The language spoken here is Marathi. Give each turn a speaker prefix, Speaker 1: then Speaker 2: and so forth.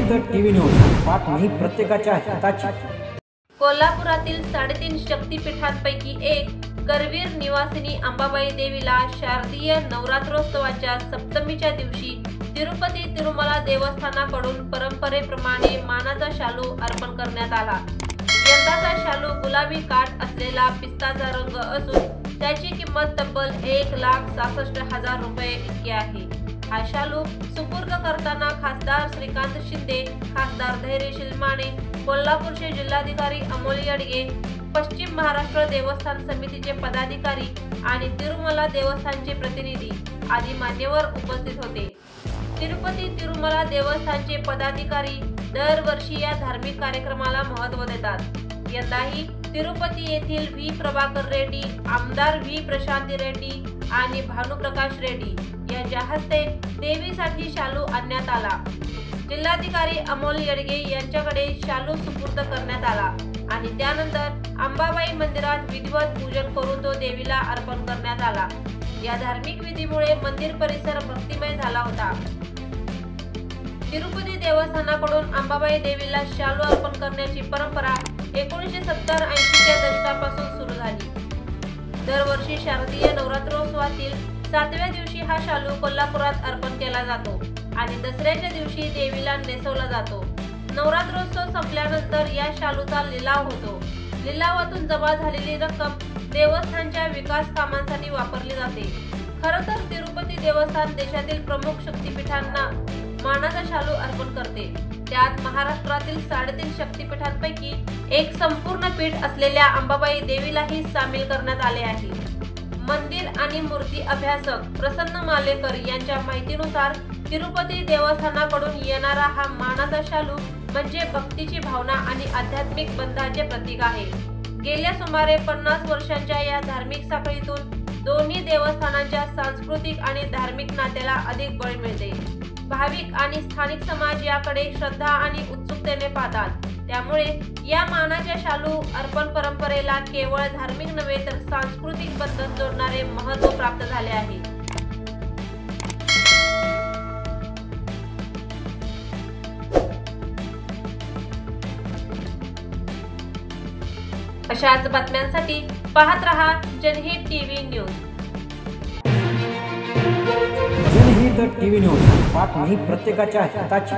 Speaker 1: जनहित टीव्ही न्यूज, बातमी प्रत्येकाच्या हिताची।
Speaker 2: कोल्हापुरातील 3.5 शक्तिपीठांपैकी एक करवीर निवासिनी अंबाबाई देवीला शारदीय नवरात्रोत्सवाच्या सप्तमीच्या दिवशी तिरुपती तिरुमला देवस्थानाकडून परंपरेप्रमाणे मानाचा शालू अर्पण करण्यात आला। यंदाचा शालू गुलाबी काठ असलेला पिस्ताचा रंग असून त्याची किंमत तब्बल 1,66,000 रुपये इतकी आहे। हा शालू सुपूर्द करताना खासदार श्रीकांत शिंदे, खासदार धैर्यशील माने, कोल्हापूरचे जिल्हाधिकारी अमोल येडगे, पश्चिम महाराष्ट्र देवस्थान समितीचे पदाधिकारी आणि तिरुमला देवस्थानचे प्रतिनिधी आदी मान्यवर उपस्थित होते। तिरुपती तिरुमला देवस्थानचे पदाधिकारी दरवर्षी या धार्मिक कार्यक्रमाला महत्त्व देतात। यंदाही तिरुपती येथील व्ही प्रभाकर रेड्डी, आमदार व्ही प्रशांती रेड्डी आणि भानुप्रकाश रेड्डी यांच्या हस्ते देवीसाठी शालू आणण्यात आला। जिल्हाधिकारी अमोल येडगे यांच्याकडे शालू सुपूर्द करण्यात आला आणि त्यानंतर अंबाबाई मंदिरात विधिवत पूजन करून तो देवीला अर्पण करण्यात आला। या धार्मिक विधीमुळे मंदिर परिसर भक्तिमय झाला होता। तिरुपती देवस्थानाकडून अंबाबाई देवीला शालू अर्पण करण्याची परंपरा 1970-80 च्या दशकापासून सुरू झाली। दरवर्षी शारदीय नवरात्रोत्सवातील 7व्या दिवशी हा शालू कोल्हापुरात अर्पण केला जातो आणि दसऱ्याच्या दिवशी देवीला नेसवला जातो। नवरात्रोत्सव संपल्यानंतर या शालूचा लिलाव होतो। लिलावातून जमा झालेली रक्कम देवस्थानच्या विकास कामांसाठी वापरली जाते। खरं तर तिरुपती देवस्थान देशातील प्रमुख शक्तिपीठांना मानाचा शालू अर्पण करते। त्यात महाराष्ट्रातील 3.5 शक्तिपीठांपैकी एक संपूर्ण पीठ असलेल्या अंबाबाई देवीलाही सामील करण्यात आले आहे। मंदिर आणि मूर्ती अभ्यासक प्रसन्न मालेकर यांच्या माहितीनुसार तिरुपती देवस्थानाकडून येणारा हा मानाचा शालू म्हणजे भक्तीची भावना आणि आध्यात्मिक बंधाचे प्रतीक आहे। गेल्या सुमारे 50 वर्षांच्या या धार्मिक साखळीतून दोन्ही देवस्थानांच्या सांस्कृतिक आणि धार्मिक नात्याला अधिक बळ मिळते। भाविक आणि स्थानिक समाज याकडे श्रद्धा आणि उत्सुकतेने पाहतात। त्यामुळे या मानाच्या शालू अर्पण परंपरेला केवळ धार्मिक नव्हे तर सांस्कृतिक बंधन जोडणारे महत्त्व प्राप्त झाले आहे। अशाच बातम्यांसाठी पाहत रहा जनहित टीव्ही न्यूज।
Speaker 1: जनहित टीव्ही न्यूज, बातमी प्रत्येकाच्या हिताची।